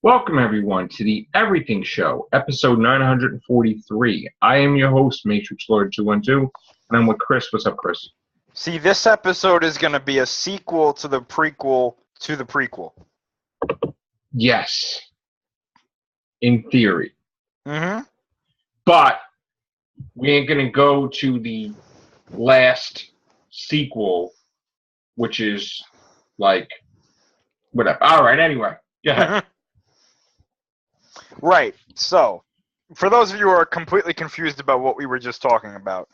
Welcome, everyone, to the Everything Show, episode 943. I am your host, Matrixlord212, and I'm with Chris. What's up, Chris? See, this episode is going to be a sequel to the prequel to the prequel. Yes, in theory. Mm-hmm. But we ain't going to go to the last sequel, which is like, whatever. All right, anyway. Go ahead. Right. So, for those of you who are completely confused about what we were just talking about,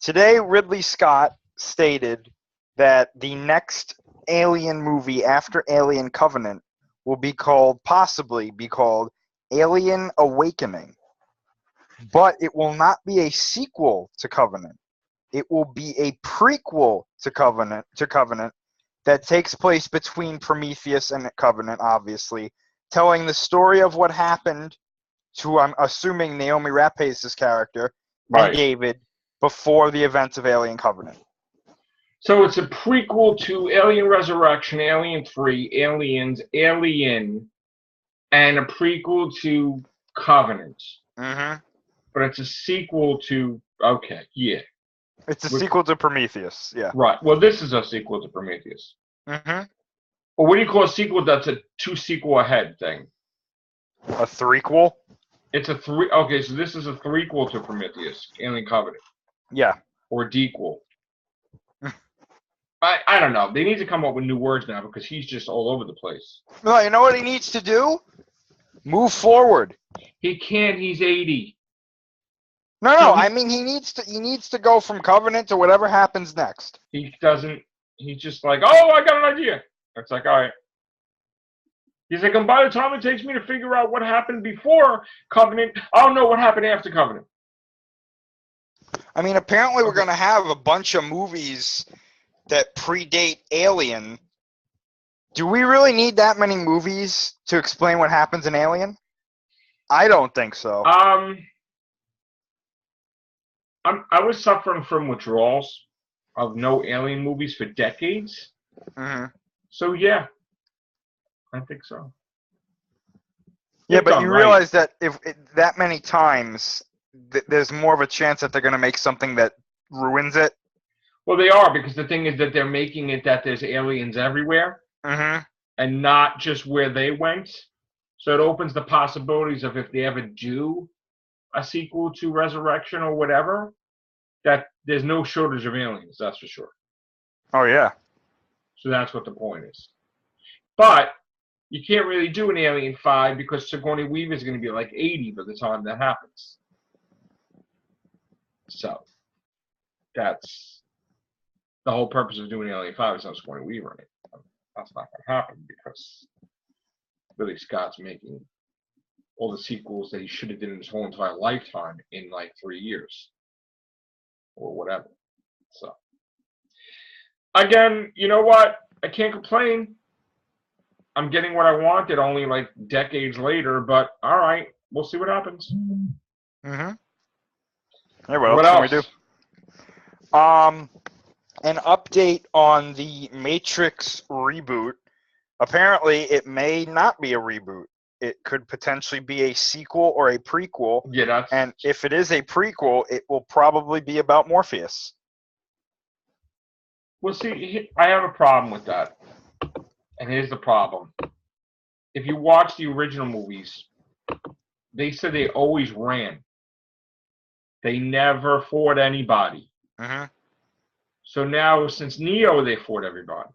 today Ridley Scott stated that the next Alien movie after Alien Covenant will possibly be called Alien Awakening. But it will not be a sequel to Covenant. It will be a prequel to Covenant that takes place between Prometheus and Covenant, obviously, telling the story of what happened to, I'm assuming, Naomi Rapace's character and David before the events of Alien Covenant. So it's a prequel to Alien Resurrection, Alien 3, Aliens, Alien, and a prequel to Covenant. Mm-hmm. But it's a sequel to, okay, yeah. It's a sequel to Prometheus, yeah. Right. Well, this is a sequel to Prometheus. Mm-hmm. Well, what do you call a sequel that's a two-sequel ahead thing? A threequel? It's a three. Okay, so this is a threequel to Prometheus, Alien Covenant. Yeah. Or a dequel. I don't know. They need to come up with new words now because he's just all over the place. No, you know what he needs to do? Move forward. He can't. He's 80. No. I mean, he needs to go from Covenant to whatever happens next. He doesn't. He's just like, oh, I got an idea. It's like, all right. He's like, and by the time it takes me to figure out what happened before Covenant, I'll know what happened after Covenant. I mean, apparently we're going to have a bunch of movies that predate Alien. Do we really need that many movies to explain what happens in Alien? I don't think so. I was suffering from withdrawals of no Alien movies for decades. Mm-hmm. So, yeah. I think so. Yeah, but you realize that if that many times, there's more of a chance that they're going to make something that ruins it. Well, they are, because the thing is that they're making it that there's aliens everywhere, and not just where they went. So it opens the possibilities of if they ever do a sequel to Resurrection or whatever, that there's no shortage of aliens, that's for sure. Oh, yeah. So that's what the point is. But you can't really do an Alien 5 because Sigourney Weaver is going to be like 80 by the time that happens. So that's the whole purpose of doing Alien 5 is not Sigourney Weaver in it. That's not going to happen because Ridley Scott's making all the sequels that he should have done in his whole entire lifetime in like 3 years or whatever. So again, you know what? I can't complain. I'm getting what I wanted only like decades later, but all right, we'll see what happens. Mm-hmm. Yeah, what else can we do? An update on the Matrix reboot. Apparently, it may not be a reboot. It could potentially be a sequel or a prequel. Yeah, and if it is a prequel, it will probably be about Morpheus. Well, see, I have a problem with that. And here's the problem. If you watch the original movies, they said they always ran. They never fought anybody. Mm-hmm. So now, since Neo, they fought everybody.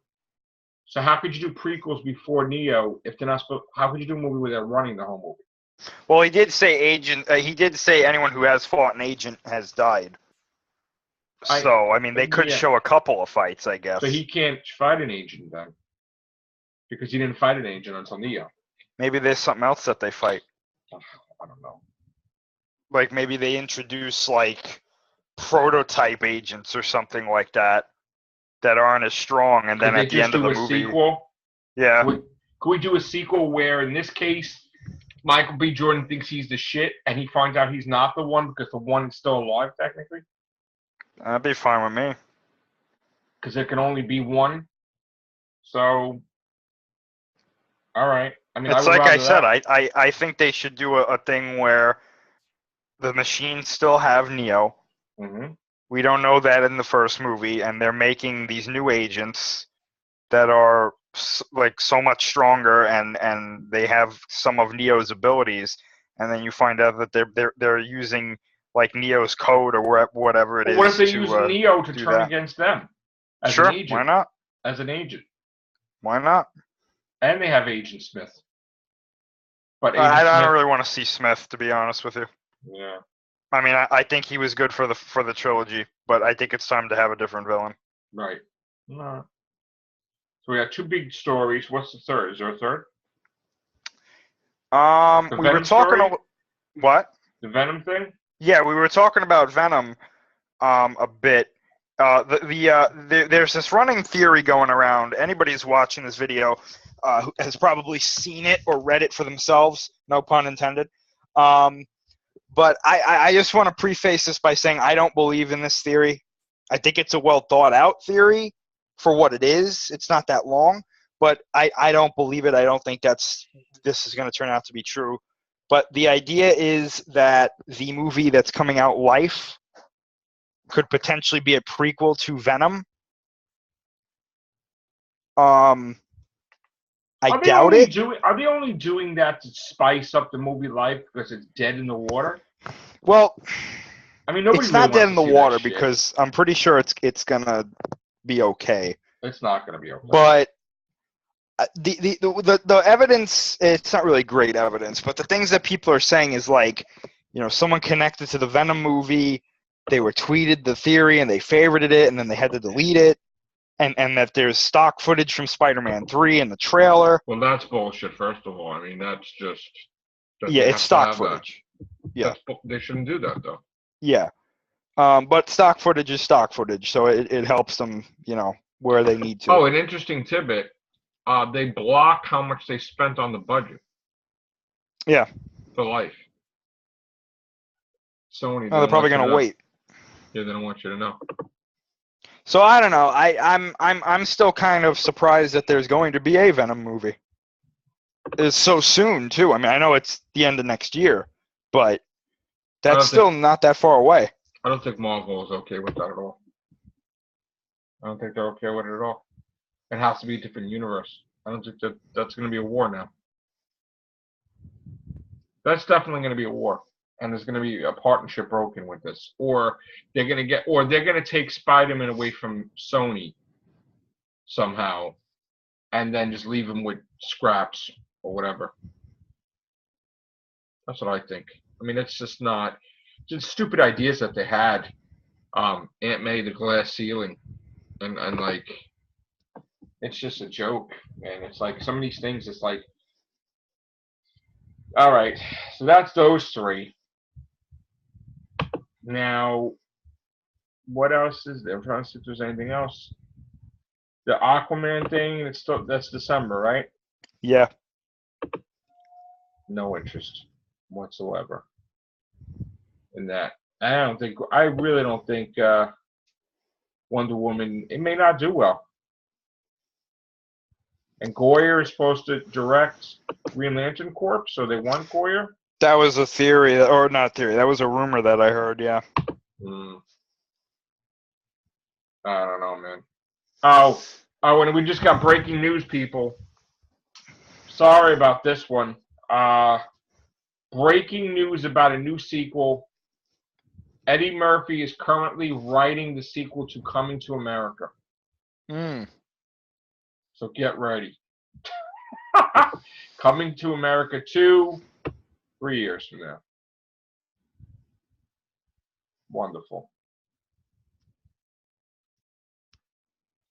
So how could you do prequels before Neo if they're not supposed? How could you do a movie where they're running the whole movie? Well, he did say he did say anyone who has fought an agent has died. So I mean, they could show a couple of fights, I guess. So he can't fight an agent then, because he didn't fight an agent until Neo. Maybe there's something else that they fight. I don't know. Like maybe they introduce like prototype agents or something like that aren't as strong, and then at the end of the movie, sequel? Yeah. Could we do a sequel where, in this case, Michael B. Jordan thinks he's the shit, and he finds out he's not the one because the one is still alive technically? That'd be fine with me. Because there can only be one. So, all right. I mean, I It's would like I rather said, that. I think they should do a thing where the machines still have Neo. Mm-hmm. We don't know that in the first movie, and they're making these new agents that are like so much stronger, and they have some of Neo's abilities, and then you find out that they're using like Neo's code or whatever it But what if is they use to Neo to do turn that. against them as an Sure, why agent? not? As an agent, Why not? and they have Agent Smith. But Agent I don't Smith, really want to see Smith, to be honest with you. yeah. I mean, I think he was good for the trilogy, but I think it's time to have a different villain. Right. No. So we got two big stories. What's the third? Is there a third? The We were Venom talking story? what? The Venom thing? Yeah, we were talking about Venom a bit. There's this running theory going around. Anybody who's watching this video has probably seen it or read it for themselves. No pun intended. But I just want to preface this by saying I don't believe in this theory. I think it's a well thought out theory for what it is. It's not that long, but I don't believe it. I don't think this is going to turn out to be true. But the idea is that the movie that's coming out, Life, could potentially be a prequel to Venom. I doubt it. Are they only doing that to spice up the movie Life because it's dead in the water? Well, I mean, nobody it's really not dead wants in to the see that water shit. because I'm pretty sure it's gonna be okay. It's not going to be okay. But the evidence, it's not really great evidence, but the things that people are saying is like, someone connected to the Venom movie, they were tweeted the theory and they favorited it and then they had to delete it, and that there's stock footage from Spider-Man 3 in the trailer. Well, that's bullshit, first of all. I mean, that's just... Yeah, it's stock footage. Yeah. They shouldn't do that, though. Yeah. But stock footage is stock footage, so it helps them, where they need to. Oh, an interesting tidbit. They block how much they spent on the budget. Yeah. For Life. Sony. Oh, they're probably gonna wait. Yeah, they don't want you to know. So I don't know. I'm still kind of surprised that there's going to be a Venom movie. It's so soon too. I mean, I know it's the end of next year, but that's still not that far away. I don't think Marvel is okay with that at all. I don't think they're okay with it at all. It has to be a different universe. I don't think that's going to be a war now. That's definitely going to be a war, and there's going to be a partnership broken with this, or they're going to take Spider-Man away from Sony somehow, and then just leave him with scraps or whatever. That's what I think. I mean, it's just not just stupid ideas that they had. Aunt May, the glass ceiling, and like, it's just a joke, man. It's like some of these things. It's like, all right, so that's those three. Now, what else is there? I'm trying to see if there's anything else. The Aquaman thing. That's December, right? Yeah. No interest whatsoever in that. I really don't think Wonder Woman, it may not do well. And Goyer is supposed to direct Green Lantern Corps, so they want Goyer? That was a theory, or not theory, that was a rumor that I heard, yeah. I don't know, man. Oh, and we just got breaking news, people. Sorry about this one. Breaking news about a new sequel. Eddie Murphy is currently writing the sequel to Coming to America. So get ready. Coming to America 2, 3 years from now. Wonderful.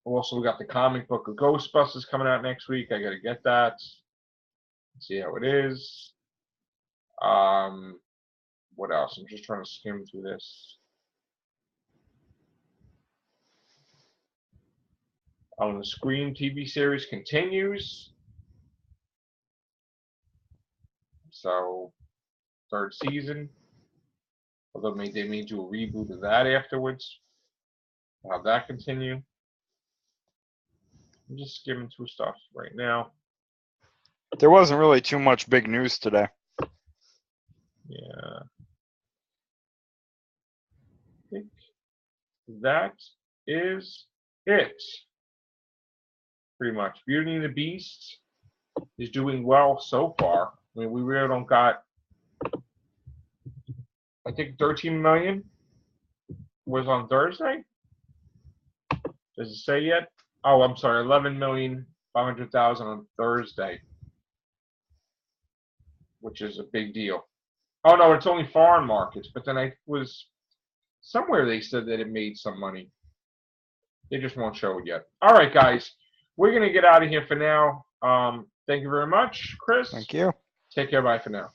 Also, we got the comic book of Ghostbusters coming out next week. I got to get that. See how it is. What else? I'm just trying to skim through this. On the Scream TV series continues. So, third season. Although they may do a reboot of that afterwards. Have that continue. I'm just skimming through stuff right now. There wasn't really too much big news today. Yeah. I think that is it. Pretty much. Beauty and the Beast is doing well so far. I mean, we really don't got, I think 13 million was on Thursday. Does it say yet? Oh, I'm sorry, 11,500,000 on Thursday, which is a big deal. Oh no, it's only foreign markets. But then I was somewhere they said that it made some money. They just won't show it yet. All right, guys, we're gonna get out of here for now. Thank you very much, Chris. Thank you. Take care. Bye for now.